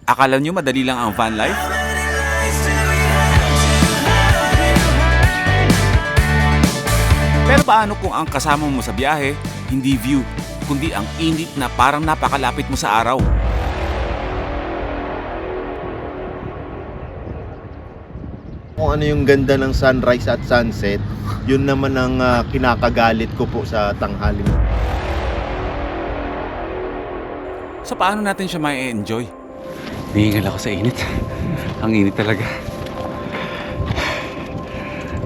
Akala nyo madali lang ang van life? Pero paano kung ang kasama mo sa biyahe, hindi view, kundi ang init na parang napakalapit mo sa araw? Kung ano yung ganda ng sunrise at sunset, yun naman ang kinakagalit ko po sa tanghali. So paano natin siya may enjoy? Nihingal ako sa init. Ang init talaga.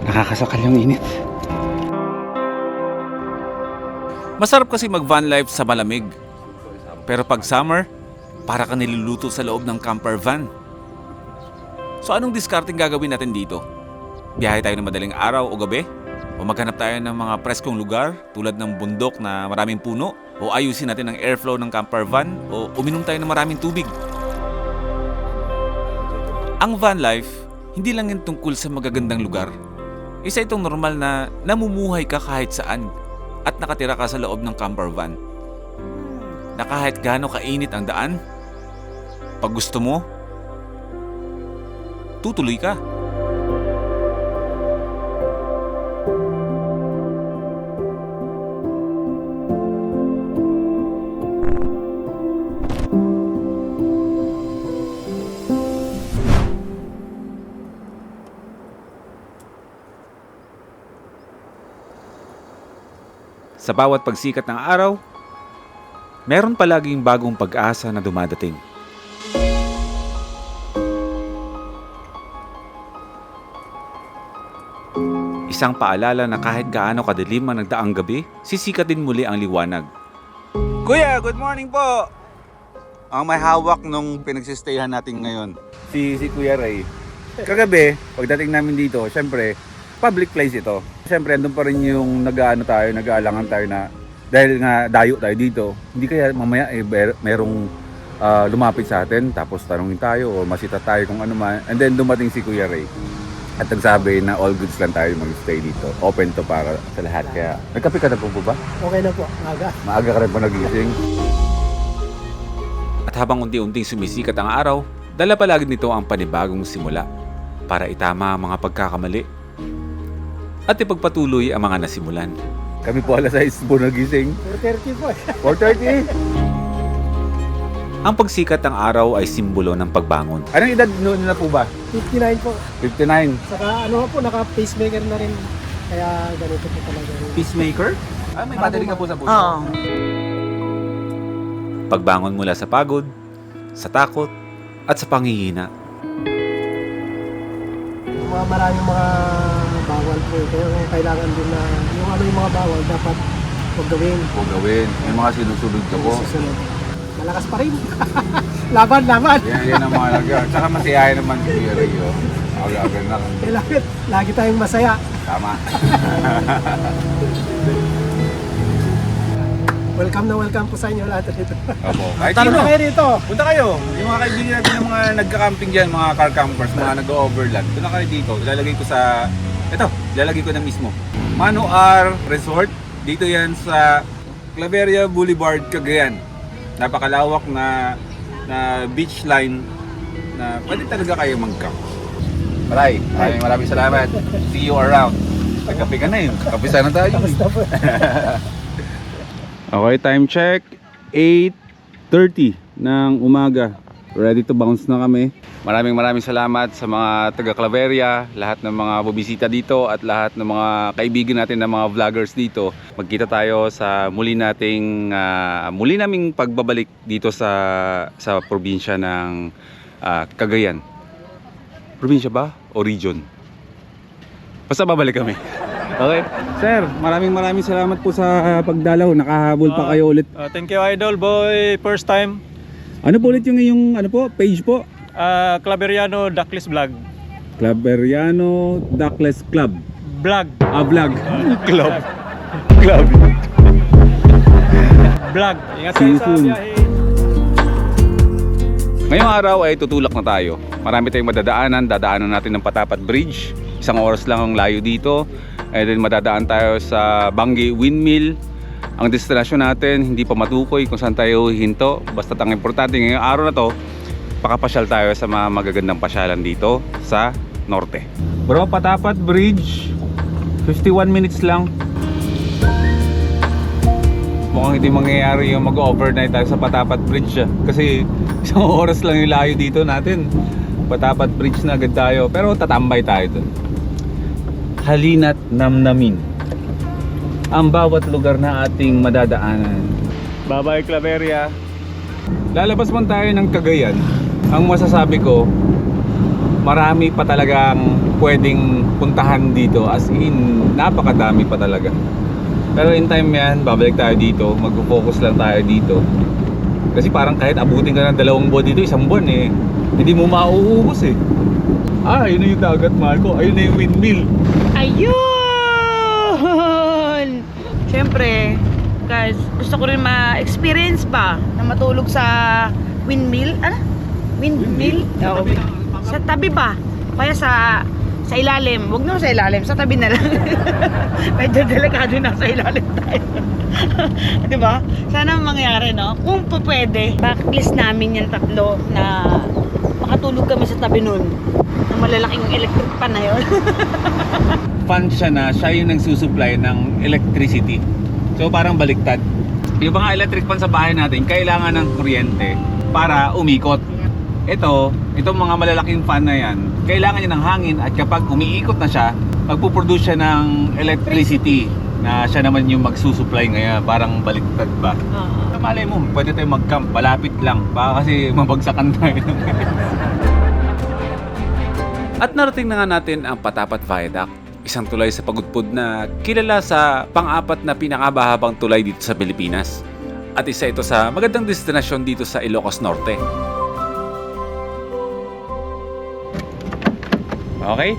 Nakakasakal yung init. Masarap kasi mag van life sa malamig. Pero pag summer, para ka niluluto sa loob ng camper van. So anong discarding gagawin natin dito? Biyahe tayo ng madaling araw o gabi? O maghanap tayo ng mga preskong lugar tulad ng bundok na maraming puno? O ayusin natin ang airflow ng camper van? O uminom tayo ng maraming tubig? Ang van life, hindi lang yan tungkol sa magagandang lugar. Isa itong normal na namumuhay ka kahit saan at nakatira ka sa loob ng camper van. Na kahit gaano kainit ang daan, pag gusto mo, tutuloy ka. Sa bawat pagsikat ng araw, meron palaging bagong pag-asa na dumadating. Isang paalala na kahit gaano kadilim ang nagdaang gabi, sisikat din muli ang liwanag. Kuya, good morning po! Ang may hawak nung pinagsistayhan natin ngayon. Si Kuya Ray. Kagabi, pagdating namin dito, syempre, public place ito. Syempre, andun pa rin yung nag-aalangan tayo na dahil nga dayo tayo dito, hindi kaya mamaya merong lumapit sa atin, tapos tanungin tayo o masita tayo kung ano man. And then dumating si Kuya Ray. At nagsabi na all goods lang tayo mag-stay dito. Open to para sa lahat. Kaya, nagkape ka na po ba? Okay na po, maaga. Maaga ka rin po nagising. At habang unti-unting sumisikat ang araw, dala palagi nito ang panibagong simula para itama ang mga pagkakamali at ipagpatuloy ang mga nasimulan. Kami po alas 6 po nagising. 4:30 po. 4:30. Ang pagsikat ng araw ay simbolo ng pagbangon. Anong edad noon na po ba? 59 po. 59. Saka ano po, naka-pacemaker na rin. Kaya ganito po talaga. Peacemaker? Ah, may battery ka po sa puso. Oo. Pagbangon mula sa pagod, sa takot, at sa panghihina. Maraming mga bawal po. Kaya kailangan din na yung ano yung mga bawal dapat huwag gawin. Huwag gawin. May mga sinusunod ka po. Susunod. Malakas pa rin. laban. Yan ang mga nag- Tsaka masiyahin naman si Kuya Ray. Aga-aga na. Kailangan lagi tayong masaya. Tama. Welcome po sa inyo lahat dito. Opo. Kahit Tara sino. na kayo dito. Punta kayo. Yung mga kaibigan natin ng mga nagka-camping dyan, mga car campers, mga nag-overland. Punta kayo dito. Ilalagay ko sa... Ito, ilalagay ko na mismo. Manoar Resort. Dito yan sa Claveria Boulevard, Cagayan. Napakalawak na beach line na pwede talaga kayo mag-camp. Maraming salamat. See you around. Nagkape ka na yun. Kape sana tayo. Okay, time check. 8:30 ng umaga. Ready to bounce na kami. Maraming salamat sa mga taga Claveria, lahat ng mga bubisita dito at lahat ng mga kaibigan natin na mga vloggers dito. Magkita tayo sa muli naming pagbabalik dito sa probinsya ng Cagayan. Probinsya ba o region? Basta babalik kami. Okay. Sir, maraming salamat po sa pagdalaw. Nakahabol pa kayo ulit. Thank you, Idol Boy. First time. Ano po ulit yung iyong page po? Claveriano Duckless Vlog. Claveriano Duckless Club. Vlog. Vlog. Club. Vlog. Ingat kayo sa Soon. biyahe. Ngayong araw ay tutulak na tayo. Marami tayong dadaanan natin ng Patapat Bridge. 1 oras lang ang layo dito. And then madadaan tayo sa Bangi Windmill. Ang destinasyon natin hindi pa matukoy kung saan tayo hihinto. Basta ang importante ngayong araw na to pakapasyal tayo sa mga magagandang pasyalan dito sa norte. Bro, Patapat Bridge, 51 minutes lang. Mukhang hindi mangyayari yung mag-overnight tayo sa Patapat Bridge kasi isang oras lang yung layo dito natin. Patapat Bridge na agad tayo, pero tatambay tayo dun. Halina't namnamin ang bawat lugar na ating madadaanan. Bye-bye Claveria. Lalabas man tayo ng Cagayan. Ang masasabi ko, marami pa talagang pwedeng puntahan dito, as in napakadami pa talaga. Pero in time yan, babalik tayo dito, mag-focus lang tayo dito. Kasi parang kahit abutin ka ng 2 buwan dito, 1 buwan hindi mo mauubos ayun na yung dagat, Marco, ayun na yung windmill. Ayun! Siyempre, guys, gusto ko rin ma-experience ba na matulog sa windmill. Ano? Windmill? Oo. Sa tabi ba? Kaya sa ilalim. Huwag naman sa ilalim, sa tabi na lang. Medyo delikado na sa ilalim tayo. Diba? Sana mangyari, no? Kung pwede, bucket list namin yung 3 na makatulog kami sa tabi nun. Na malalaking electric pan na yun. Fan siya na siya yung nagsusupply ng electricity. So parang baliktad. Yung mga electric fan sa bahay natin, kailangan ng kuryente para umikot. Itong mga malalaking fan na yan, kailangan niya ng hangin at kapag umiikot na siya, magpuproduce siya ng electricity na siya naman yung magsusupply ngayon. Parang baliktad ba? Malay mo, pwede tayo mag-camp, palapit lang. Baka kasi mabagsakan tayo. At narating na nga natin ang Patapat Viaduct, isang tulay sa Pagudpud na kilala sa pang-4 na pinakabahabang tulay dito sa Pilipinas. At isa ito sa magandang destinasyon dito sa Ilocos Norte. Okay?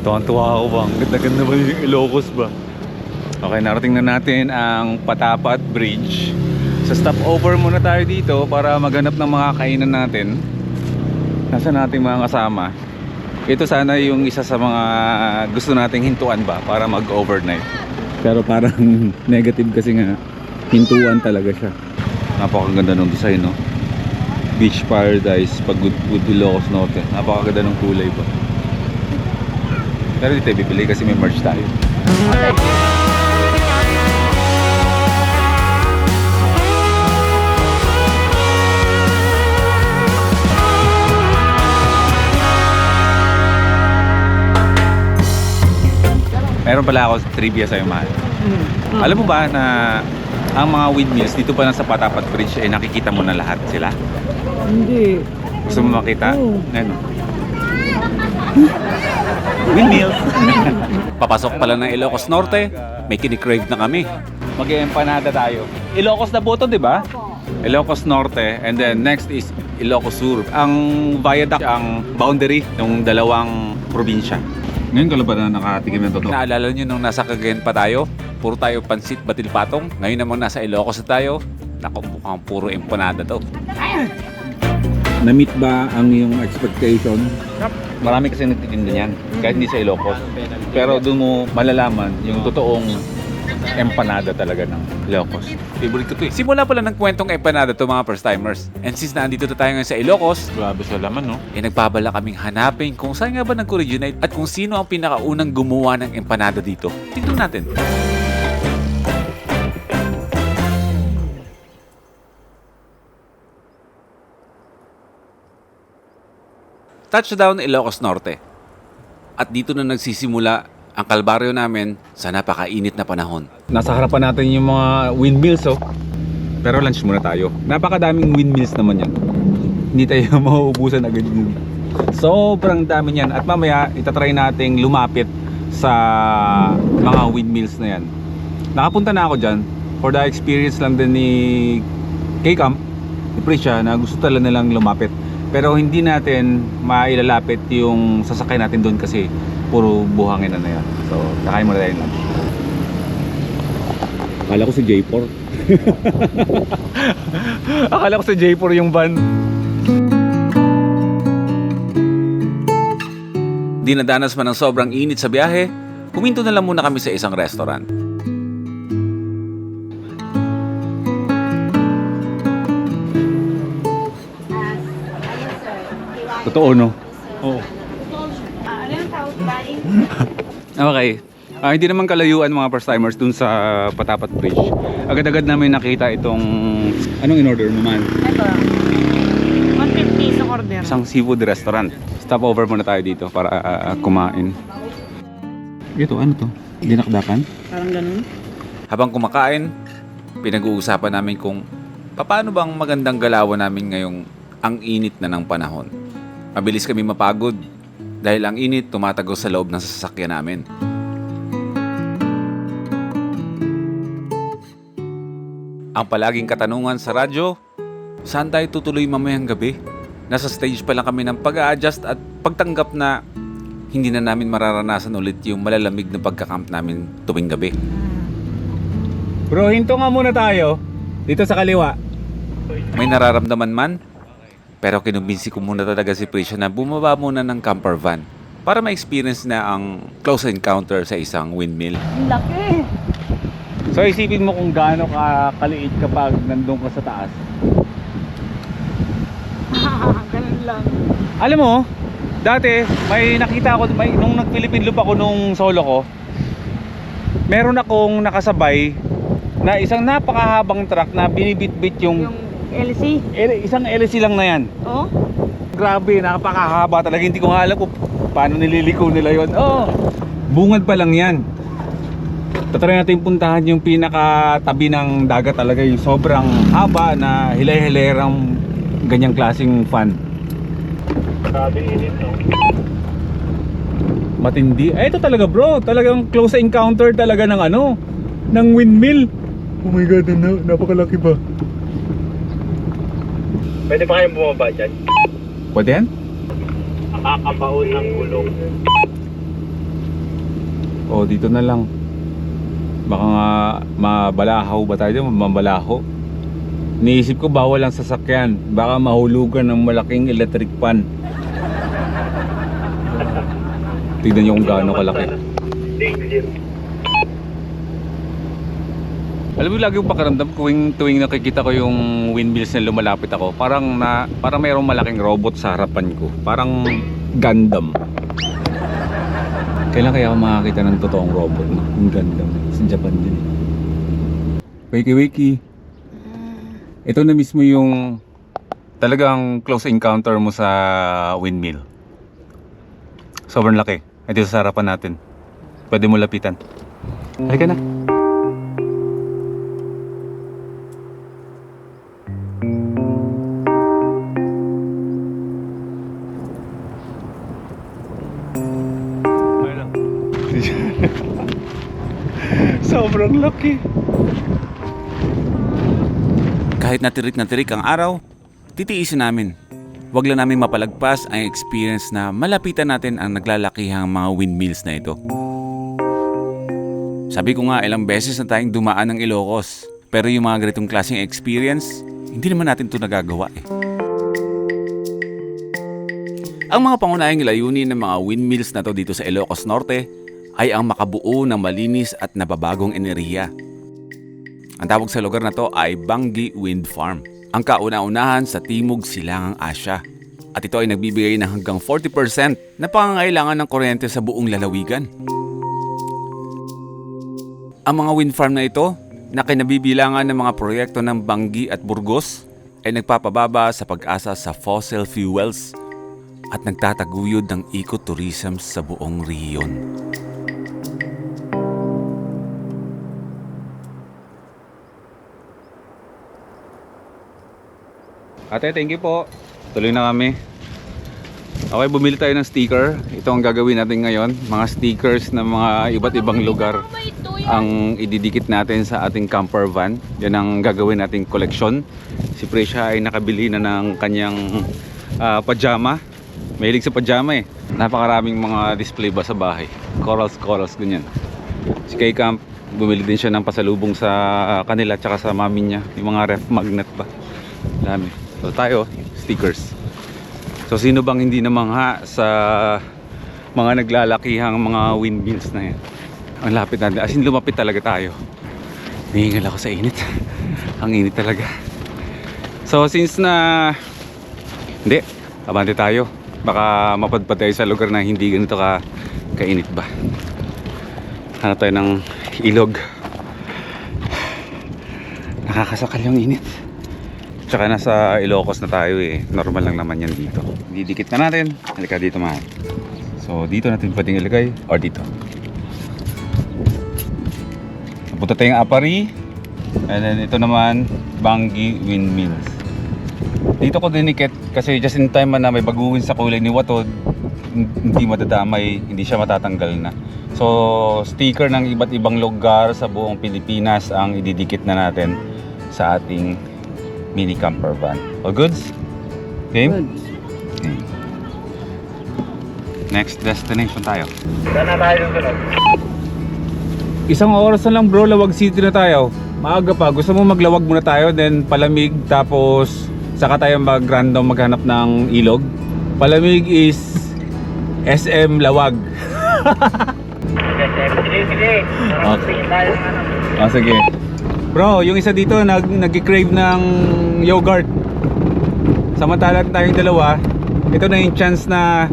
Tuwan-tuwa ako ba? Ang ganda-ganda ba yung Ilocos ba? Okay, narating na natin ang Patapat Bridge. Sa stopover muna tayo dito para maghanap ng mga kainan natin. Nasa nating mga kasama. Ito sana yung isa sa mga gusto nating hintuan ba para mag-overnight. Pero parang negative kasi nga hintuan talaga siya. Napakaganda ng design, no? Beach Paradise, Pagudpud, Ilocos Norte. Napakaganda ng kulay ba. Pero dito tayo bibili kasi may merch tayo. Meron pala ako trivia sa'yo, mahal. Alam mo ba na ang mga windmills dito pa lang sa Patapat Bridge ay nakikita mo na lahat sila? Hindi. Gusto mo makita? Oo. Ano? Windmills! Papasok pala ng Ilocos Norte, may kinikrave na kami. Mag-empanada tayo. Ilocos na po ito, di ba? Ilocos Norte, and then next is Ilocos Sur. Ang viaduct, ang boundary ng 2 probinsya. Ngayon ka ba na nakatikim ng totoo? Naalala nyo nung nasa Cagayan pa tayo? Puro tayo pansit, batil patong. Ngayon naman nasa Ilocos na tayo. Naku, mukhang puro empanada to. Na-meet ba ang iyong expectation? Marami kasi nagtitinda niyan, kahit hindi sa Ilocos. Pero doon mo malalaman yung totoong empanada talaga ng Ilocos. Favorite ko to eh. Simula pala ng kwentong empanada to mga first timers. And since naandito na tayo ngayon sa Ilocos, Grabe sa laman, no? nagbabala kaming hanapin kung saan nga ba nag-originate at kung sino ang pinakaunang gumawa ng empanada dito. Tingnan natin. Touchdown Ilocos Norte. At dito na nagsisimula ang kalbaryo namin sa napakainit na panahon. Nasa harapan natin yung mga windmills, oh. Pero lunch muna tayo. Napakadaming windmills naman yan. Hindi tayo mauubusan agad yun. Sobrang dami niyan. At mamaya, itatry nating lumapit sa mga windmills na yan. Nakapunta na ako dyan. For the experience lang din ni K-Camp, ni Prisha, na gusto talaga nilang lumapit. Pero hindi natin mailalapit yung sasakay natin doon kasi puro buhangin na yan. So, nakain muna tayo lang. Akala ko si J4. Akala ko si J4 yung van. Dinadanas man ng sobrang init sa biyahe, huminto na lang muna kami sa isang restaurant. Totoo, no? Oo. Ano yung tawag baing? Okay. Hindi naman kalayuan mga first timers dun sa Patapat Bridge. Agad-agad namin nakita itong... Anong in-order mo man? Ito. 150 sa order. Isang seafood restaurant. Stop over muna tayo dito para kumain. Ito, ano to? Dinakdakan? Parang ganun. Habang kumakain, pinag-uusapan namin kung paano bang magandang galawan namin ngayong ang init na ng panahon. Mabilis kami mapagod dahil ang init tumatagos sa loob ng sasakyan namin. Ang palaging katanungan sa radyo, saan tayo tutuloy mamayang gabi? Nasa stage pa lang kami ng pag-a-adjust at pagtanggap na hindi na namin mararanasan ulit yung malalamig na pagkakamp namin tuwing gabi. Bro, hinto nga muna tayo. Dito sa kaliwa. May nararamdaman man, pero kinumbinsi ko muna talaga si Prisha na bumaba muna ng camper van para ma-experience na ang close encounter sa isang windmill. Ang laki. So isipin mo kung gaano kaliit kapag nandun ka sa taas. Ganun lang. Alam mo, dati may nakita ako, nung nag-Philippine Loop ako nung solo ko, meron akong nakasabay na isang napakahabang truck na binibitbit yung LC. isang LC lang na yan. Oh? Grabe, napakahaba talaga. Hindi ko nga alam kung paano nililiko nila yon. Oh, bungad pa lang yan. Tatry natin puntahan yung pinakatabi ng dagat talaga, yung sobrang haba na hilay-hilayrang ganyang klaseng fan. Grabe init, no? Matindi. Ito talaga bro, talagang close encounter talaga ng ng windmill. Oh my god, napakalaki ba? Pwede pa kayong bumaba dyan? Pwede yan? Nakakabaon ng gulong. Oh, dito na lang. Baka nga mabalahaw ba tayo? Mabalaho. Niisip ko bawal ang sasakyan. Baka mahulugan ng malaking electric pan. Tignan nyo kung gaano kalaki. Danger. Alam mo, lagi yung pakiramdam tuwing nakikita ko yung windmills na lumalapit ako, parang mayroong malaking robot sa harapan ko. Parang Gundam. Kailan kaya ako makakita ng totoong robot, no? Yung Gundam. Sa Japan din eh. Wakey. Ito na mismo yung talagang close encounter mo sa windmill. Sobrang laki. Ito sa harapan natin. Pwede mo lapitan. Halika na. Sobrang laki. Kahit na tirik ang araw, titiisin namin. Huwag lang namin mapalagpas ang experience na malapitan natin ang naglalakihang mga windmills na ito. Sabi ko nga, ilang beses na tayong dumaan ng Ilocos, pero yung mga ganitong klaseng experience, hindi naman natin ito nagagawa eh. Ang mga pangunahing layunin ng mga windmills na to dito sa Ilocos Norte ay ang makabuo ng malinis at nababagong enerhiya. Ang tawag sa lugar na to ay Bangi Wind Farm, ang kauna-unahan sa Timog Silangang Asya. At ito ay nagbibigay ng hanggang 40% na pangangailangan ng kuryente sa buong lalawigan. Ang mga wind farm na ito, na kinabibilangan ng mga proyekto ng Bangi at Burgos, ay nagpapababa sa pag-asa sa fossil fuels at nagtataguyod ng ecotourism sa buong rehiyon. Ate, thank you po. Tuloy na kami. Okay, bumili tayo ng sticker. Ito ang gagawin natin ngayon. Mga stickers ng mga iba't ibang lugar ang ididikit natin sa ating camper van. Yan ang gagawin nating koleksyon. Si Prisha ay nakabili na ng kanyang pajama. Mahilig sa pajama eh. Napakaraming mga display ba sa bahay. Corals, ganyan. Si Kay Camp, bumili din siya ng pasalubong sa kanila at sa mami niya. Yung mga ref magnet ba. Dami. So tayo, stickers. So sino bang hindi namangha sa mga naglalakihang mga windmills na yan? Ang lapit natin. As in, lumapit talaga tayo. Nahingal ako sa init. Ang init talaga. So since na... Hindi, abante tayo. Baka mapadpad tayo sa lugar na hindi ganito kainit ba. Hanap tayo ng ilog. Nakakasakal yung init. Tsaka nasa Ilocos na tayo eh. Normal lang naman yan dito. Didikit na natin. Halika dito, mahal. So dito natin pwedeng ilagay or dito. Punta tayong Apari. And then ito naman Bangi Windmills. Dito ko dinikit kasi just in time man na may baguhin sa kulay ni Watod, hindi madadamay, hindi siya matatanggal na. So sticker ng iba't ibang lugar sa buong Pilipinas ang ididikit na natin sa ating mini camper van. All goods? Game? Okay. Next destination tayo. Saan na tayo sunod? Isang oras na lang bro, Lawag City na tayo. Maaga pa, gusto mo maglawag muna tayo, then Palamig, tapos saka tayo mag-random maghanap ng ilog. Palamig is SM Lawag. Sige. Sige tayo ng ano. Oh, sige. Bro, yung isa dito nag-crave ng yogurt. Samantalang tayong dalawa, ito na yung chance na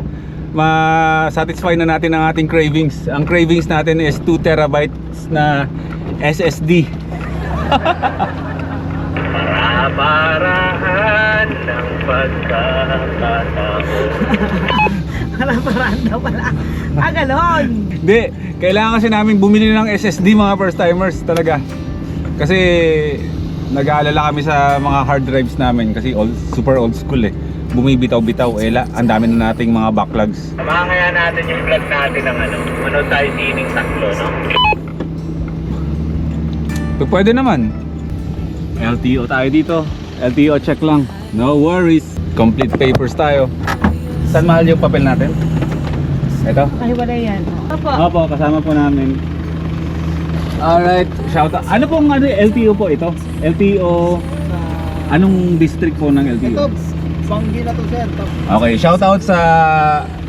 ma-satisfy na natin ang ating cravings. Ang cravings natin is 2 terabytes na SSD. Para-parahan ng pagkakataon. Parang daw pala. Galon. Hindi, kailangan kasi namin bumili ng SSD mga first timers talaga. Kasi nag-aalala kami sa mga hard drives namin kasi super old school eh. Bumibitaw-bitaw, ang dami na nating mga backlogs. Samahan kaya natin yung vlog natin ng ano, manood tayo sining tatlo, no? Pwede naman. LTO tayo dito. LTO check lang. No worries. Complete papers tayo. Saan mahal yung papel natin? Ito? Kahiwalay yan. Opo. Opo, kasama po namin. Alright, shout out. Ano pong LTO po ito? LTO, anong district po ng LTO? Banggi na to sir. Okay, shout out sa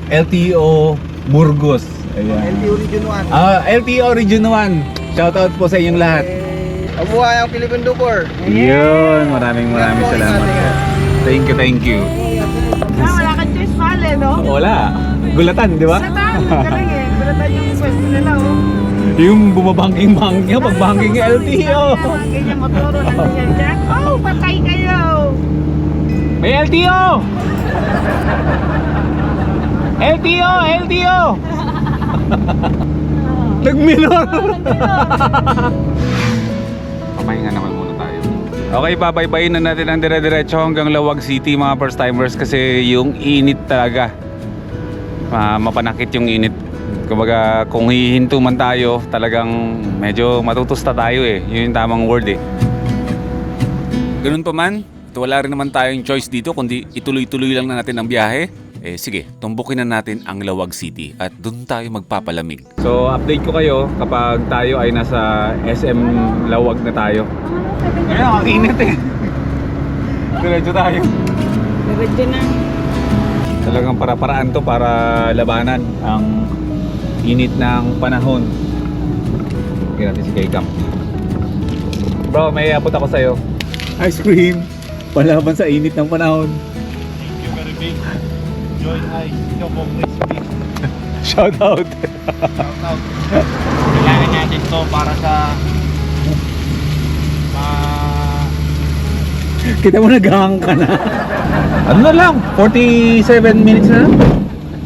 LTO Burgos. Ayan. LTO Region 1. LTO Region 1. Shout out po sa inyong lahat. Abuhay ang Philippine Dupor. Yun, maraming salamat. Thank you. Wala kang choice pala, no? Wala. Gulatan, di ba? Gulatan. Galing eh. Gulatan yung pwesto nila, oh. Yung bumabangking-bangking, pagbangking LTO. Ganyan motoro na siya dyan. Oh, patay kayo! May LTO! LTO! Nagminor! Papahinga naman muna tayo. Okay, babaybayin na natin ang dire-diretso hanggang Lawag City mga first timers kasi yung init talaga. Mapanakit yung init. Kumbaga kung hihinto man tayo, talagang medyo matutusta tayo eh. Yun yung tamang word eh. Ganun pa man, wala rin naman tayong choice dito kundi ituloy-tuloy lang na natin ang biyahe. Sige, tumbukin na natin ang Lawag City at doon tayo magpapalamig. So update ko kayo kapag tayo ay nasa SM Lawag na tayo. Ayun, ang init eh. Diretso tayo. Diretso na. Talagang para-paraan to para labanan ang init ng panahon. Bigyan natin si K-Camp. Bro, may iabot ako sa'yo. Ice cream. Palaban sa init ng panahon. Thank you very big. Joy Ice, Choco Crispy. Shout out. Kailangan natin to para sa Kita mo naghahang ka na. Ano na lang? 47 minutes na lang.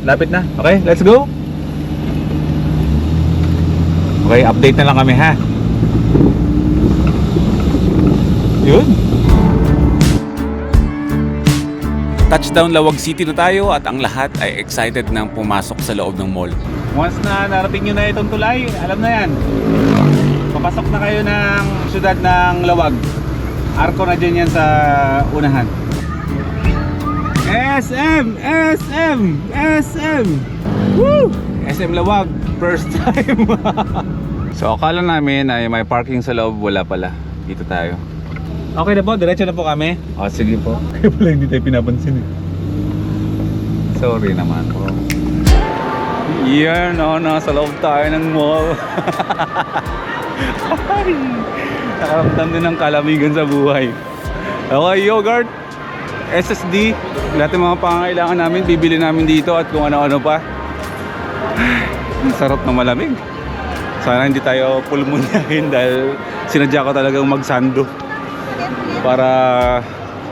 Lapit na. Okay, let's go. Okay, update na lang kami ha. Yun. Touchdown Lawag City na tayo at ang lahat ay excited nang pumasok sa loob ng mall. Once na narating nyo na itong tulay, alam na yan. Papasok na kayo ng syudad ng Lawag. Arko na dyan yan sa unahan. SM! Woo! SM Lawag, first time. So akala namin ay may parking sa loob, wala pala. Dito tayo. Okay na po, diretso na po kami. O sige po. Kaya pala hindi tayo pinapansin eh. Sorry naman po. Yan, nasa loob tayo ng mall. Nakaramdam din ng kalamigan sa buhay. Okay, yogurt. SSD, lahat ng mga pangangailangan namin, bibili namin dito at kung ano-ano pa. Ang sarap ng malamig. Sana hindi tayo pulmonyahin dahil sinadya ko talagang magsando para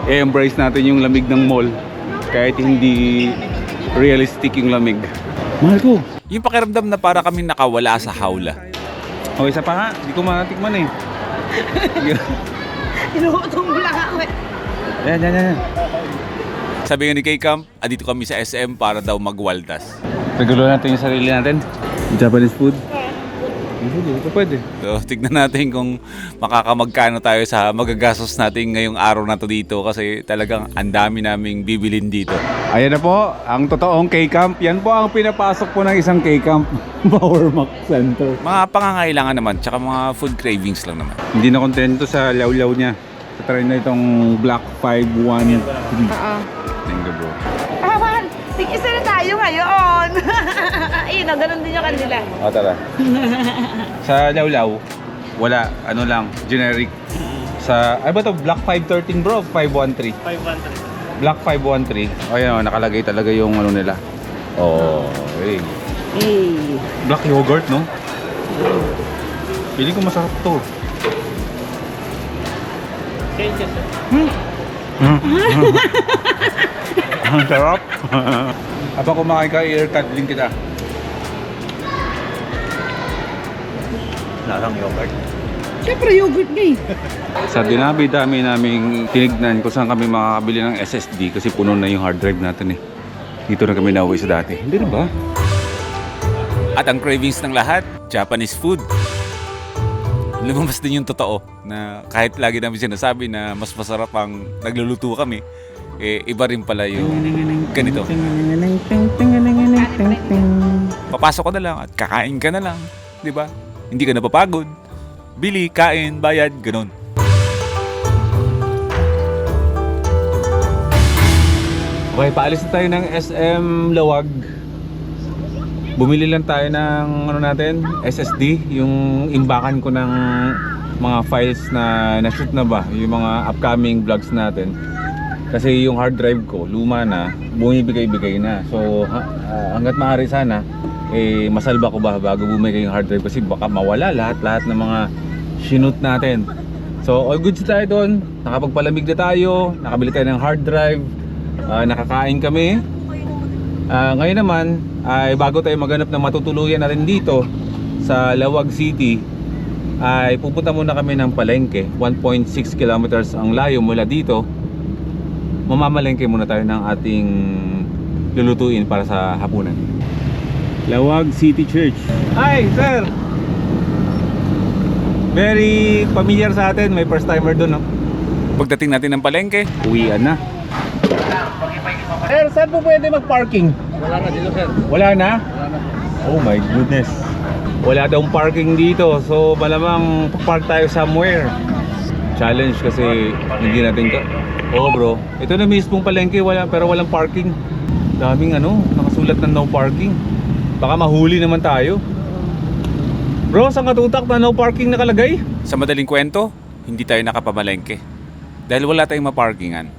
i-embrace natin yung lamig ng mall kahit hindi realistic yung lamig. Mahal ko. Yung pakiramdam na para kaming nakawala sa hawla. O isa pa nga, hindi ko matikman eh. Inuutong mo lang ako eh. Yan. Sabi nga ni Kay Camp, dito kami sa SM para daw magwaldas. Regulo natin yung sarili natin. Japanese food. Hindi ko pwede. So, tignan natin kung makakamagkano tayo sa magagastos natin ngayong araw na to dito kasi talagang ang dami naming bibilin dito. Ayan na po, ang totoong K-Camp. Yan po ang pinapasok po ng isang K-Camp. Power Mac Center. Mga pangangailangan naman, tsaka mga food cravings lang naman. Hindi na kontento sa lawlaw niya. Try na itong Black 513. Oo. Thank you bro. Awan, tig-isa na tayo ngayon. Ayun, ganun din yung kanila. O tara. Sa lawlaw, wala. Ano lang, generic. Sa, ay ba to? Black 513 bro? 513? 513. Black 513. Ayan o, nakalagay talaga yung ano nila. Oh, hey. Hey. Black yogurt, no? Pili ko masarap to. Changes. Ang sarap. Habang kumakain ka, i-aircut din kita. Larang yogurt. Siyempre, yogurt nga eh. Sa dami naming tinignan kung saan kami makakabili ng SSD kasi puno na yung hard drive natin eh. Dito na kami nauwi sa dati. Hindi rin ba? At ang cravings ng lahat, Japanese food. Lumabas din yung totoo na kahit lagi namin sinasabi na mas masarap ang nagluluto kami, eh iba rin pala yung ganito. Papasok ka na lang at kakain ka na lang, di ba? Hindi ka napapagod. Bili, kain, bayad, ganun. Okay, paalis na tayo ng SM Lawag. Bumili lang tayo ng ano natin, SSD, yung imbakan ko ng mga files na na-shoot na ba, yung mga upcoming vlogs natin. Kasi yung hard drive ko, luma na, bumibigay-bigay na. So hanggat maaari sana, eh masalba ko ba bago bumigay yung hard drive kasi baka mawala lahat ng mga shoot natin. So all goods tayo doon, nakapagpalamig na tayo, nakabili tayo ng hard drive, nakakain kami. Ngayon naman ay bago tayo maganap ng matutuluyan natin dito sa Lawag City ay pupunta muna kami ng palengke. 1.6 kilometers ang layo mula dito. Mamamalengke muna tayo ng ating lulutuin para sa hapunan. Lawag City Church. Hi sir! Very familiar sa atin, may first timer doon no? Pagdating natin ng palengke, Uwian na. Sir, saan po pwede mag-parking? Wala na dito, sir. Wala na? Oh my goodness. Wala daw parking dito. So malamang park tayo somewhere. Challenge kasi hindi natin ka. Oh bro, ito na mismong palengke pero walang parking. Daming nakasulat na no parking. Baka mahuli naman tayo. Bro, saan katutak na no parking nakalagay? sa madaling kwento, hindi tayo nakapamalengke. Dahil wala tayong maparkingan.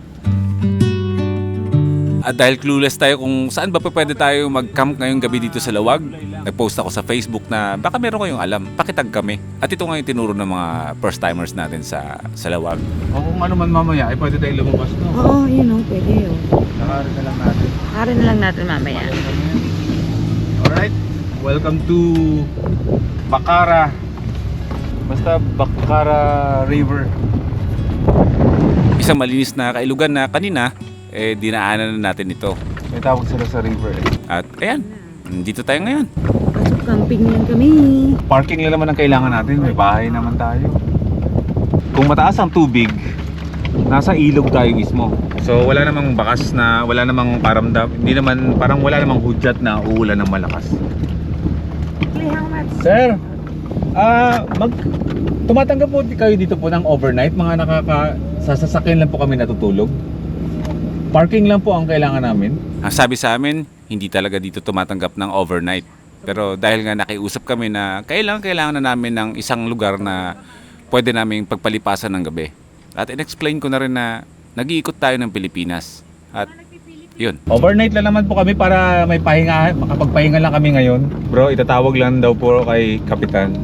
At dahil clueless tayo kung saan ba pwede tayo mag-camp ngayong gabi dito sa Lawag, nag-post ako sa Facebook na baka meron kayong alam, pakitag kami. At ito nga yung tinuro ng mga first timers natin sa Lawag. O kung ano man mamaya, ay pwede tayong lumabas no? Oo, yun o, pwede yun. Nakarin na lang natin. Karin na lang natin mamaya. Alright, welcome to Bacara. Basta Bacara River. Isang malinis na kailugan na kanina, dinaanan na natin ito. May tawag sila sa river eh. At ayan, dito tayo ngayon. Camping lang kami. Parking lang naman ang kailangan natin, may bahay naman tayo. Kung mataas ang tubig, nasa ilog tayo mismo. So wala namang bakas na, wala namang paramdam, hindi naman, parang wala namang hudyat na uulan ng malakas. Sir, tumatanggap po kayo dito po ng overnight, mga sasakyan lang po kami natutulog. Parking lang po ang kailangan namin. Ang sabi sa amin, hindi talaga dito tumatanggap ng overnight. Pero dahil nga nakiusap kami na kailangan na namin ng isang lugar na pwede naming pagpalipasan ng gabi. At in-explain ko na rin na nag-iikot tayo ng Pilipinas. At yun, Overnight lang naman po kami para may pahinga, makapagpahinga lang kami ngayon. Bro, itatawag lang daw po kay Kapitan.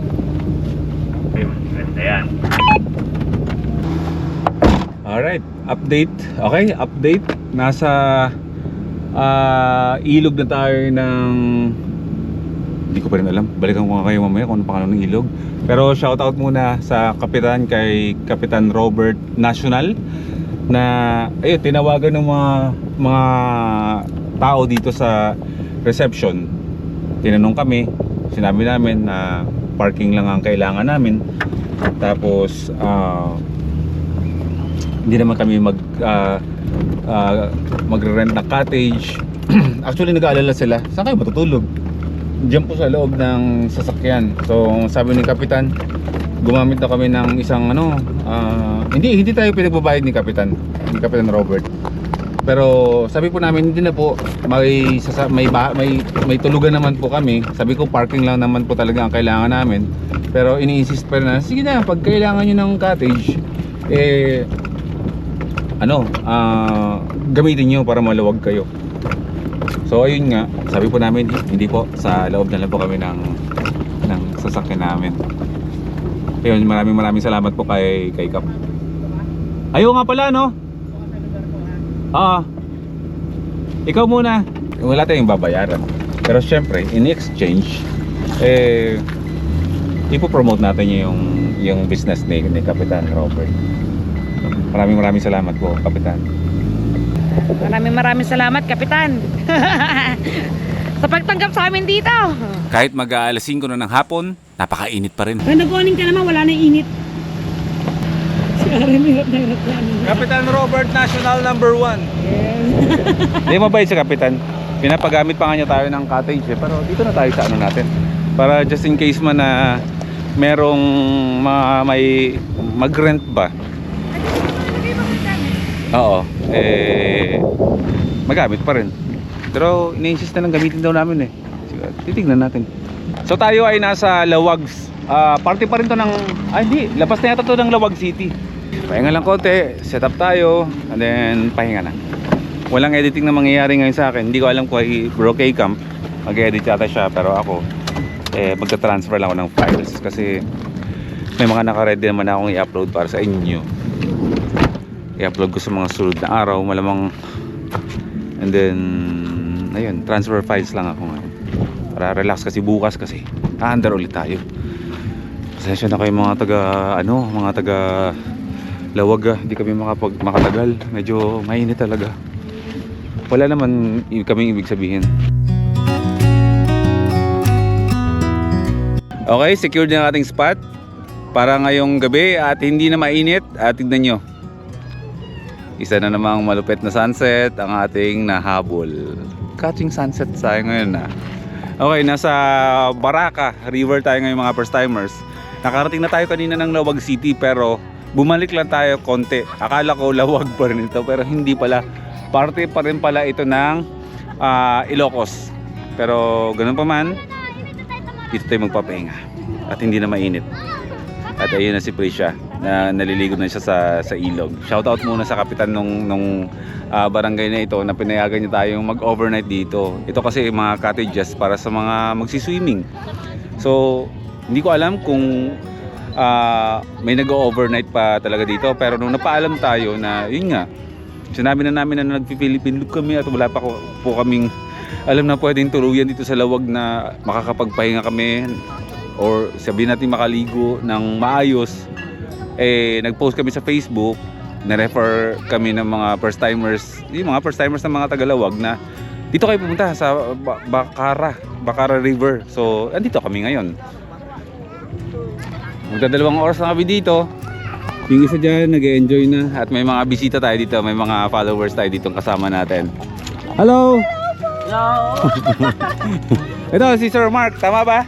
Ayan. Alright, update. Okay, update. Nasa ilog na tayo ng... Hindi ko pa rin alam. Balikan ko nga kayo mamaya kung ano pangalan ng ilog. Pero shoutout muna sa Kapitan, kay Kapitan Robert National, na ayun, tinawagan ng mga tao dito sa reception. Tinanong kami, sinabi namin na parking lang ang kailangan namin. Tapos hindi naman kami magre-rent na cottage. Actually nag-aalala sila, saan kayo matutulog? Diyan po sa loob ng sasakyan. So sabi ni Kapitan, gumamit na kami ng isang hindi tayo pinagbabayad ni Kapitan Robert. Pero sabi po namin, hindi na po, may tulugan naman po kami. Sabi ko parking lang naman po talaga ang kailangan namin. Pero ini-insist pa na, sige na, pag kailangan nyo ng cottage, gamitin nyo para maluwag kayo. So ayun nga, sabi po namin, hindi po, sa loob na lang po kami ng sasakyan namin. Ayun, maraming salamat po kay Kap. Ayaw nga pala, no? Ikaw muna. Wala tayong babayaran. Pero syempre, in exchange, ipopromote natin yung business ni Kapitan Robert. Maraming salamat po, Kapitan. Maraming salamat, Kapitan. Sa pagtanggap sa amin dito. kahit mag-aalas 5 na ng hapon, napakainit pa rin. Ay, nag-oning ka naman, wala na init. Si Aaron, hirap na yan. Kapitan Robert National number 1. Hindi mabait si Kapitan. Pinapagamit pa nga niya tayo ng cottage pero dito na tayo sa ano natin. Para just in case man na merong may mag-rent ba. Oo, magamit pa rin. Pero ini-insist na lang gamitin daw namin Sige, titignan natin. So tayo ay nasa Lawags. Party pa rin to ng... hindi, labas na yata to ng Lawag City. Pahinga lang konti, set up tayo, and then pahinga na. Walang editing na mangyayari ngayon sa akin. Hindi ko alam kung ay Bro K-Camp mag-edit yata siya, pero ako magta-transfer lang ako ng files kasi may mga naka-ready naman akong i-upload para sa inyo. I-upload ko sa mga sunod na araw malamang, and then ayun, transfer files lang ako ngayon para relax kasi bukas kasi aandar ulit tayo. Pasensya na kayo mga taga Lawag, hindi kami makatagal, medyo mainit talaga. Wala naman kaming ibig sabihin. Okay, secured na ang ating spot para ngayong gabi at hindi na mainit. At tignan nyo, isa na namang malupit na sunset ang ating nahabol. Catching sunset tayo ngayon Okay, nasa Baraka River tayo ngayon mga first timers. Nakarating na tayo kanina ng Lawag City pero bumalik lang tayo konti. Akala ko Lawag pa rin ito pero hindi pala. Parte pa rin pala ito ng Ilocos. Pero ganun pa man, dito tayo magpapahinga at hindi na mainit. At ayun na si Prisha na naliligo na siya sa ilog. Shoutout muna sa kapitan nung barangay na ito na pinayagan niya tayong mag-overnight dito. Ito kasi mga cottages para sa mga magsiswimming. So hindi ko alam kung may nag-overnight pa talaga dito, pero nung napaalam tayo na yun nga, sinabi na namin na nag-Philippine loop kami at wala pa po kaming alam na pwedeng tuluyan dito sa Lawag na makakapagpahinga kami or sabihin natin makaligo ng maayos. Nag-post kami sa Facebook, na-refer kami ng mga first timers, yung mga first timers ng mga taga-Lawag na dito kayo pumunta sa Bacara River. So andito kami ngayon. Magdadalawang oras na kami dito. Yung isa dyan nag-enjoy na at may mga bisita tayo dito, may mga followers tayo dito kasama natin. Hello! Hello! Ito si Sir Mark, tama ba?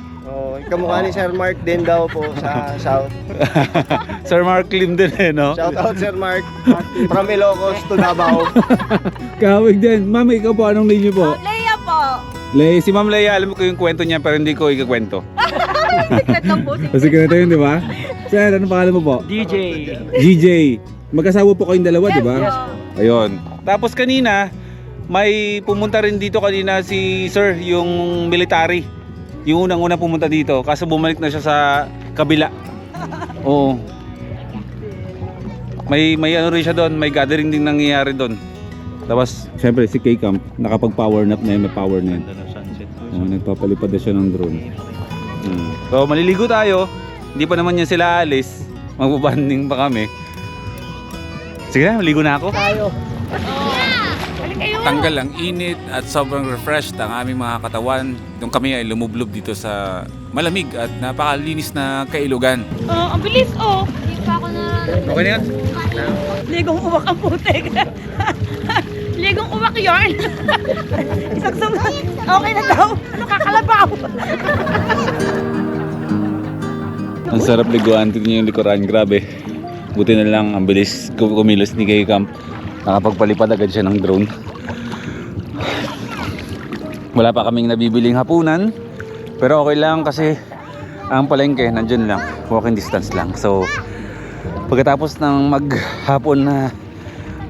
Kamukha ni Sir Mark din daw po sa South. Sir Mark Lim din no? Shout out Sir Mark from Ilocos to Davao. Kawig din. Ma'am, ikaw po, anong name niyo po? Leia po! Leia, si Ma'am Leia, alam ko yung kwento niya pero hindi ko ikakwento. Secret lang po. Kasi ganito yun, di ba? Sir, anong pangalan mo po? DJ. GJ. Magkasawa po kayong dalawa, di ba? Yes. Ayun. Tapos kanina, may pumunta rin dito kanina si Sir, yung military. Yung unang-una pumunta dito. Kaso bumalik na siya sa kabila. Oo. May ano rin siya doon. May gathering din nangyayari doon. Tapos, syempre si K-Camp, nakapag-power nap na yun. May power na yun. Nagpapalipad na siya ng drone. So, maliligo tayo. Hindi pa naman yan sila alis. Magbabanding pa kami. Sige na, maligo na ako. Tayo. Balik kayo. Tanggal ang init at sobrang refreshed ang aming mga katawan nung kami ay lumublob dito sa malamig at napakalinis na kailugan. Oh, ang bilis oh. Okay na yan? Ligong uwak ang putik. Ligong uwak yarn. Isang sumay. Okay na daw. Ano kakalabaw? Ang sarap liguan. Tignan niyo yung likuran. Grabe. Buti na lang ang bilis kumilos ni K-Camp. Nakapagpalipad agad siya ng drone. Wala pa kaming nabibiling hapunan. Pero okay lang kasi ang palengke nandyan lang. Walking distance lang. So pagkatapos ng maghapon na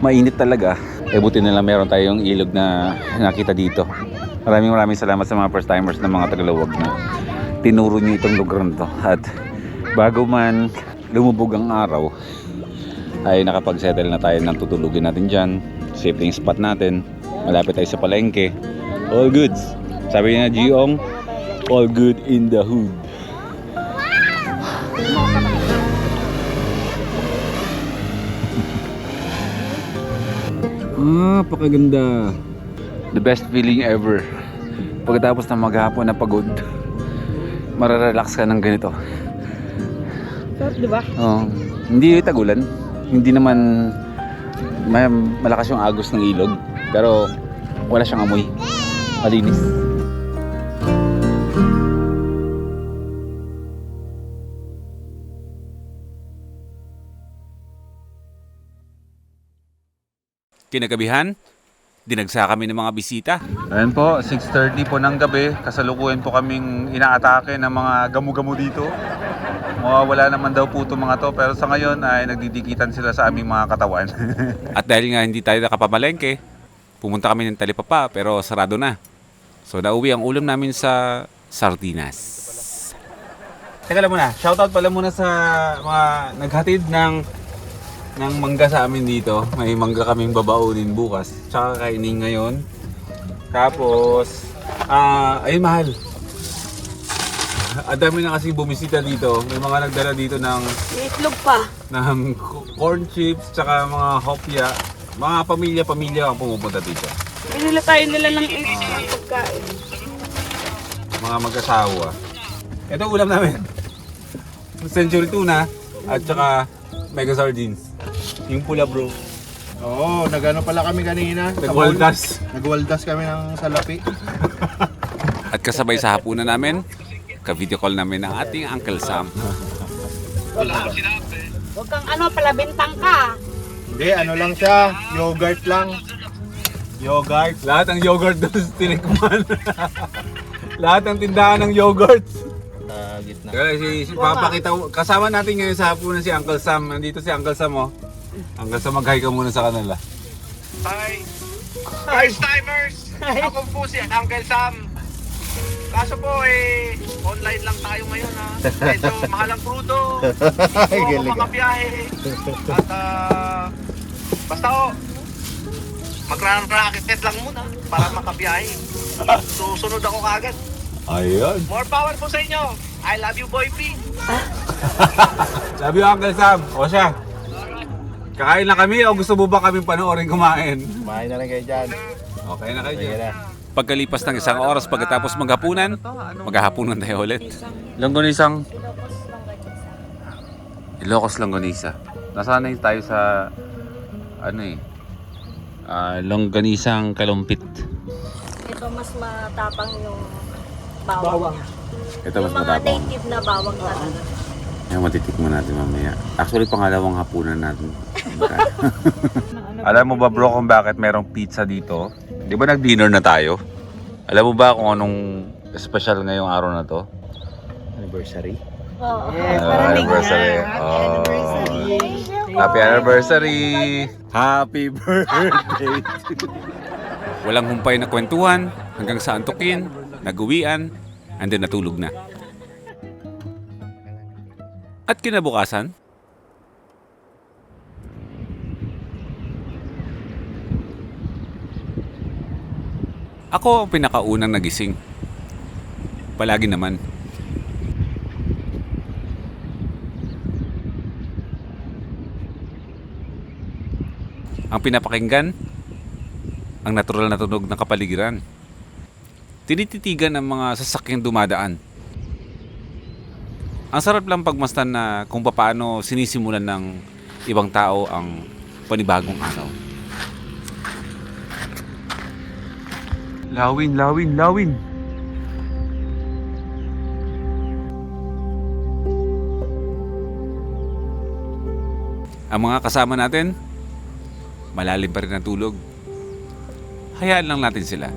mainit talaga, buti na lang meron tayong ilog na nakita dito. Maraming salamat sa mga first timers ng mga Tagaluwag na tinuro nyo itong lugar na to. At bago man lumubog ang araw, ay nakapag-settle na tayo ng tutulugin natin dyan. Safe yung spot natin. Malapit tayo sa palengke. All goods. Sabi niya Giong, all good in the hood. Pakaganda. The best feeling ever. Pagkatapos ng maghapon na pagod, mararelax ka ng ganito. Sarap, di ba? Hindi tagulan. Hindi naman malakas yung agos ng ilog. Pero wala siyang amoy. Malinis. Kinagabihan, dinagsa kami ng mga bisita. Ayan po, 6:30 po ng gabi. Kasalukuyan po kaming inaatake ng mga gamu-gamu dito. Mawawala naman daw po itong mga to. Pero sa ngayon ay nagdidikitan sila sa aming mga katawan. At dahil nga hindi tayo nakapamalengke, pumunta kami ng Talipapa pero sarado na. So nauwi ang ulam namin sa sardinas. Teka lang muna, shoutout pala muna sa mga naghatid ng mangga sa amin dito. May mangga kaming babaunin bukas. Tsaka kainin ngayon. Tapos, ayun mahal. Ang dami na kasi bumisita dito. May mga nagdala dito ng Itlog pa. corn chips, tsaka mga hopya. Mga pamilya-pamilya ang pumupunta dito. Pinila tayo nila ng pagkain. Mga mag-asawa. Ito ulam namin. Century tuna at tsaka mega sardines. Yung pula bro. Oo, nagano pala kami kanina. Nagwaldas. Nagwaldas kami ng salapi. At kasabay sa hapunan namin, ka-video call namin ang ating Uncle Sam. Huwag kang palabintang ka. Hindi, ano lang siya, yogurt lang. Yogurt. Lahat ng yogurt doon tinikman. Lahat ng tindahan ng yogurt. Gitna. Kaya papakita kasama natin ngayon sa hapunan si Uncle Sam. Nandito si Uncle Sam oh. Uncle Sam, mag-hi ka muna sa kanila. Hi! First timers! Ako po si Uncle Sam. Kaso po online lang tayo ngayon ha. Medyo mahal ang crudo. Hindi po ako makabiyahe. At basta mag-racket lang muna para makabiyahe. Susunod ako kagad. Ayun. More power po sa inyo. I love you, Boy P. Sabi yung Uncle Sam, o siya. Kakain na kami o gusto mo ba kami panoorin kumain? Kumain na lang kayo dyan. Okay na kayo dyan. Pagkalipas ng isang oras pagkatapos maghapunan, maghahapunan tayo ulit. Longganisang Ilocos Longganisa. Nasanay tayo sa longganisang kalumpit. Ito mas matapang yung bawang. Ito mas Yung mga matapang. native na bawang talaga. Ayan, matitikman natin mamaya. Actually, pangalawang hapunan natin. Alam mo ba bro kung bakit merong pizza dito? Di ba nag-dinner na tayo? Alam mo ba kung anong special ngayong araw na to? Anniversary? Oo. Yes, parating anniversary. na. Oh. Anniversary. Happy anniversary! Happy birthday! Walang humpay na kwentuhan hanggang sa antukin, naguwian, and then natulog na. At kinabukasan, ako ang pinakaunang nagising. Palagi naman. Ang pinapakinggan, ang natural na tunog ng kapaligiran. Tinititigan ang mga sasakyang dumadaan. Ang sarap lang pagmasdan na kung paano sinisimulan ng ibang tao ang panibagong araw. Lawin, lawin, lawin! Ang mga kasama natin, malalim pa rin ang tulog. Hayaan lang natin sila.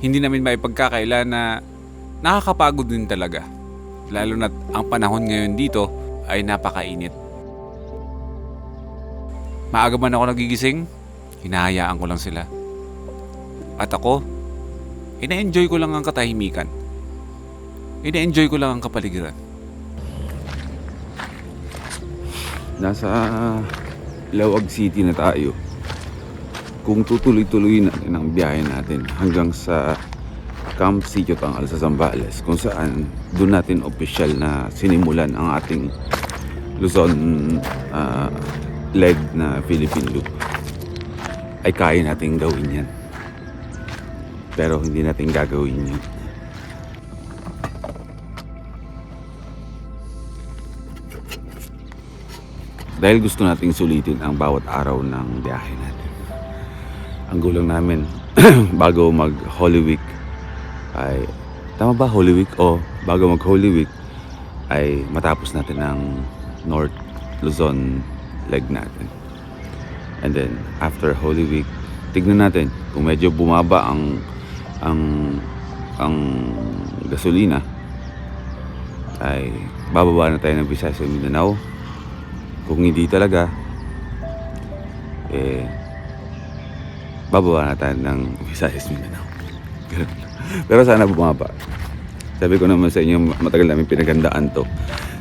Hindi namin maipagkakaila na nakakapagod din talaga. Lalo na't ang panahon ngayon dito ay napakainit. Maaga man ako nagigising, hinahayaan ko lang sila. At ako, ina-enjoy ko lang ang katahimikan. Ina-enjoy ko lang ang kapaligiran. Nasa Lawag City na tayo. Kung tutuloy-tuloy natin ang biyahe natin hanggang sa Camp Sitio Tangal sa Zambales, kung saan doon natin opisyal na sinimulan ang ating Luzon leg na Philippine Loop, ay kaya natin gawin yan. Pero hindi natin gagawin yun. Dahil gusto nating sulitin ang bawat araw ng biyahe natin. Ang gulang namin bago mag Holy Week ay, tama ba Holy Week? O bago mag Holy Week ay matapos natin ang North Luzon leg natin. And then after Holy Week, tignan natin kung medyo bumaba ang gasolina, ay bababa na tayo ng Visayas at Mindanao. Kung hindi talaga, bababa na tayo ng Visayas Mindanao. Pero sana bumaba. Sabi ko naman sa inyo, matagal namin pinagandaan to.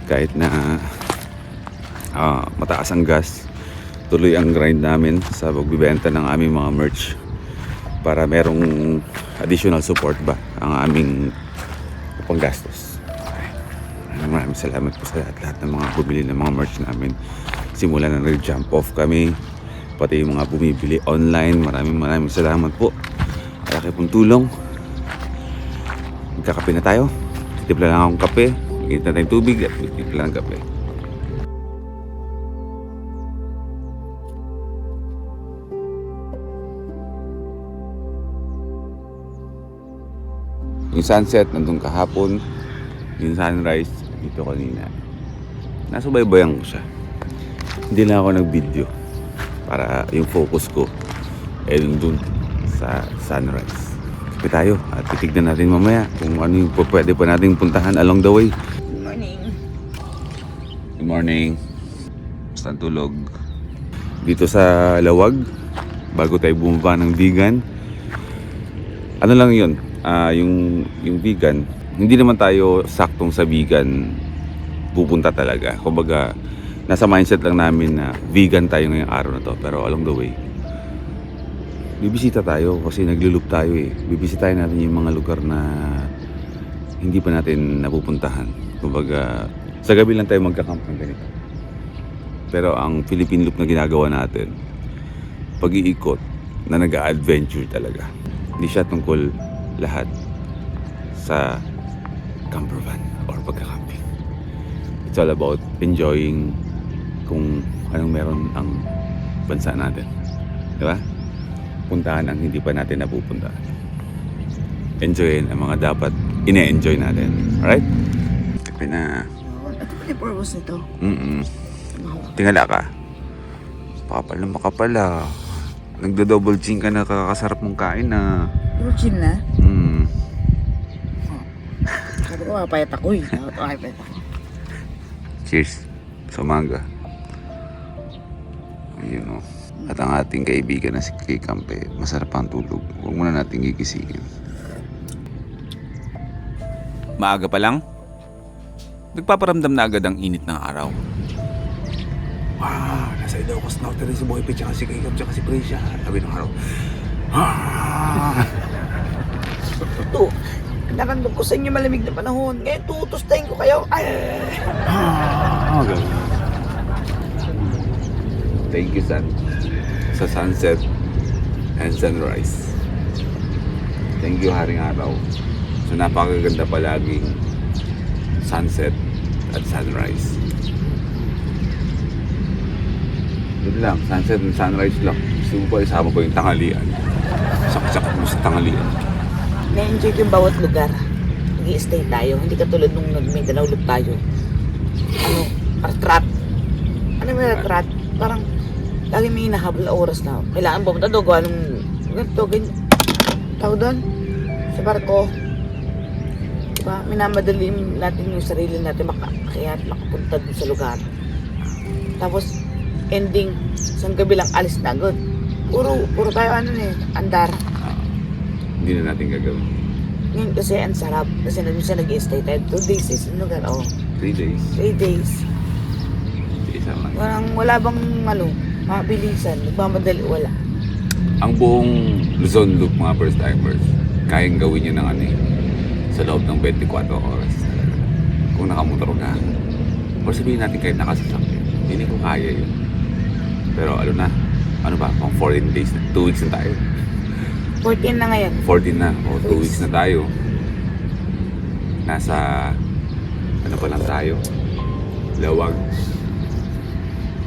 Kahit na mataas ang gas, tuloy ang grind namin sa pagbibenta ng aming mga merch para merong additional support ba ang aming panggastos. Maraming salamat po sa lahat ng mga bumili ng mga merch namin. Simula na nag-jump off kami, pati yung mga bumibili online. Maraming salamat po. Malaki pong tulong. Magkakape na tayo. Timpla lang akong kape. Magigit na tayong tubig at timpla ng kape. Yung sunset nandun kahapon. Yung sunrise dito kanina. Nasubaybayan ko siya. Hindi na ako nag-video para yung focus ko dun sa sunrise. Kape tayo at titignan natin mamaya kung ano yung pwede pa natin puntahan along the way. Good morning. Good morning. Basta tulog. Dito sa Lawag, bago tayo bumaba ng Vigan, ano lang yun, yung Vigan, hindi naman tayo saktong sa Vigan pupunta talaga. Kumbaga, nasa mindset lang namin na vegan tayo ngayong araw na to. Pero along the way, bibisita tayo kasi nagluloop tayo eh. Bibisitahin natin yung mga lugar na hindi pa natin napupuntahan. Kumbaga, sa gabi lang tayo magkakamp ng ganito. Pero ang Philippine Loop na ginagawa natin, pag-iikot na nag-a-adventure talaga. Hindi siya tungkol lahat sa camper van or pagkakamping. It's all about enjoying kung anong meron ang bansa natin. Diba? Puntahan ang hindi pa natin napupuntahan. Enjoyin ang mga dapat ine-enjoy natin. Alright? Kape na. Ito pala yung purpose nito. Tingala ka. Makapal na makapal ah. Nagdo-double chin ka na kakasarap mong kain na. Virgin na? Pumapayat ako eh. Pumapayat ako. Cheers sa umaga. Ayun o. At ang ating kaibigan na si Kay Campe, masarap ang tulog. Huwag muna natin gigisingin. Maaga pa lang, nagpaparamdam na agad ang init ng araw. Nasa Ilocos Norte rin si Boy P, tsaka si Kay Campe, tsaka si Precia. Sabi ng araw. Ito, nakandag ko sa inyo malamig na panahon. Ngayon, tutustahin ko kayo. Ay! Thank you, San. Sa sunset and sunrise. Thank you, Haring Araw. So napakaganda palaging sunset at sunrise. Doon lang, sunset and sunrise lang. Gusto mo pa isama pa yung tanghalian. Saksak mo sa tanghalian. Na-enjoy ko yung bawat lugar. Nag-i-stay tayo. Hindi katulad nung nag-Mindanao loop tayo. Ano, rat. Ano may rat? Parang lagi may hinahabol na oras na kailangan pumunta doon, gawa nung ganito, ganyan. Tawag doon, sa barko. Diba, minamadali natin yung sarili natin kaya makapunta doon sa lugar. Tapos, ending, isang gabi lang alis na agad. Puro tayo andar. Hindi na natin gagawin. Ngayon kasi ang sarap. Kasi minsan nag-i-stay tayo. 2 days is lugar. 3 days. 3 days. Isa lang. Parang wala bang mabilisan. Nagmamadali, wala. Ang buong Luzon Loop, mga first timers, kayang gawin nyo ng sa loob ng 24 oras. Kung nakamotor ka. O sabihin natin kahit nakasasakyan. Hindi ko kaya yun. Pero ano ba, pang 14 days na, 2 weeks na tayo. 14 na ngayon. 14 na, o 2 weeks na tayo. Nasa, pa lang tayo? Lawag.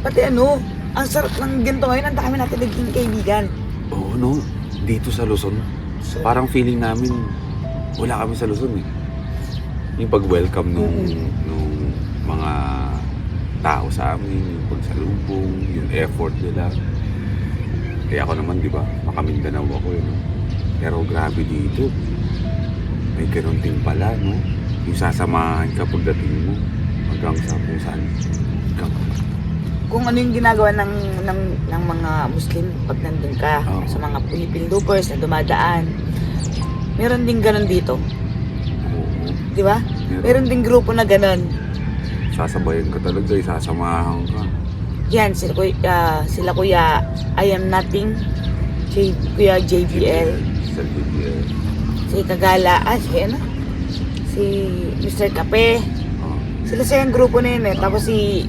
Pati ang sarap ng ganito ngayon. Ang dami natin naging kaibigan. Oo, no. Dito sa Luzon, parang feeling namin, wala kami sa Luzon eh. Yung pag-welcome nung mga tao sa amin, yung pagsalubong, yung effort nila. Kaya ako naman, di ba, makamindanao ako eh, no? Pero grabe dito. May ganun din pala, no? Yung sasamahan ka pagdating mo hanggang sa kung saan ka. Kung ano yung ginagawa ng mga Muslim pag nandun ka, Oo. sa mga Philippine loopers na dumadaan. Meron din ganun dito. Oo. Di ba? Meron din grupo na ganun. Sasabayan ka talaga, sasamahan ka. Yan, sila kuya, I am nothing. Kuya JBL. Sa JBL. Si Kagala, si Mr. Kape. Oh. Sila yung grupo na yun eh. Tapos si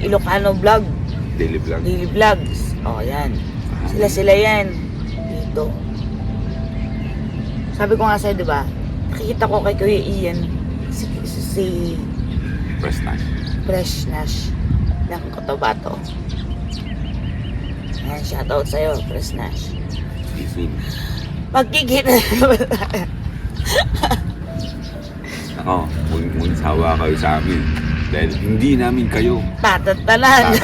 Ilocano Vlog, Daily vlog. Daily Vlogs. yan. Sila yan. Dito. Sabi ko nga sa'yo, di ba? Nakikita ko kay Kuya Ian, si Press na. Fresh Nash ng Cotabato. Ayan, shoutout sa'yo, Fresh Nash. Isin. Magkikita Ako, huwag sawa kayo sa amin. Dahil hindi namin kayo tatantanan.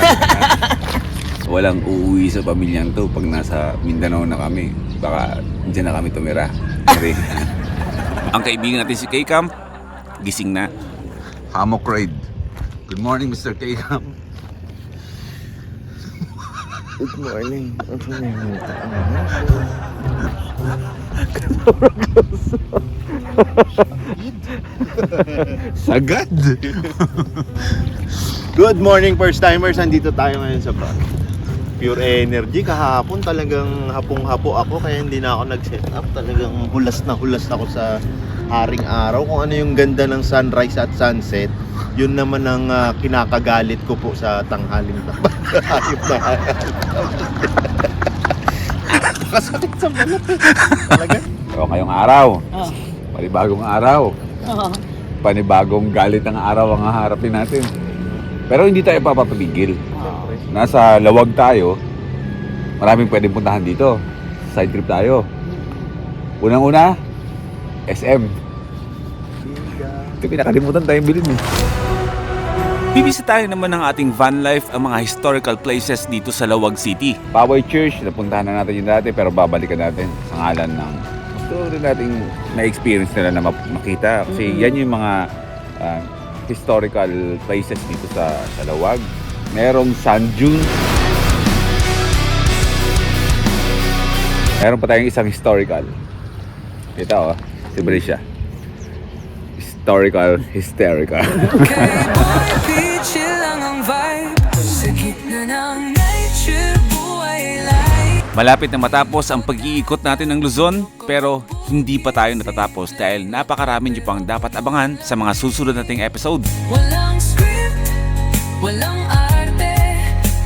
Walang uuwi sa pamilyang to pag nasa Mindanao na kami. Baka dyan na kami tumira. Ang kaibigan natin si Kay Camp, gising na. Hammock ride. Good morning, Mr. Kay Camp. Good morning. Sagad! Good morning, first timers. Nandito tayo ngayon sa Pure Energy. Kahapon talagang hapong-hapo ako kaya hindi na ako nag-set up. Talagang hulas ako sa haring araw. Kung ano yung ganda ng sunrise at sunset, yun naman ang kinakagalit ko po sa tanghaling hayop na kasakit sa balat talaga. So, ngayong araw, panibagong araw, panibagong galit ng araw ang haharapin natin. Pero hindi tayo papapigil. Nasa Lawag tayo, maraming pwedeng puntahan dito. Side trip tayo. Unang-una, SM. Ito pinakalimutan tayong bilhin eh. Bibisitahin naman ng ating van life ang mga historical places dito sa Lawag City. Poway Church, napuntahan na natin yun dati pero babalikan natin sa ngalan ng gusto rin nating na-experience nila na makita. Kasi yan yung mga historical places dito sa Lawag. Merong sand dune. Meron pa tayong isang historical. Ito si Brisha. Historical, hysterical. Malapit na matapos ang pag-iikot natin ng Luzon, pero hindi pa tayo natatapos dahil napakarami niyo pang dapat abangan sa mga susunod nating episode. Walang script, walang arte,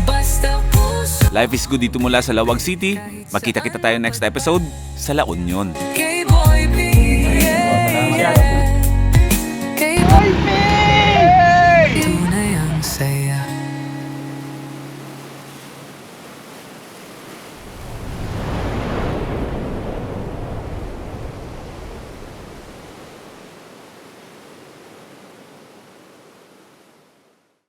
basta puso. Life is good dito mula sa Lawag City. Makita kita tayo next episode sa La Union.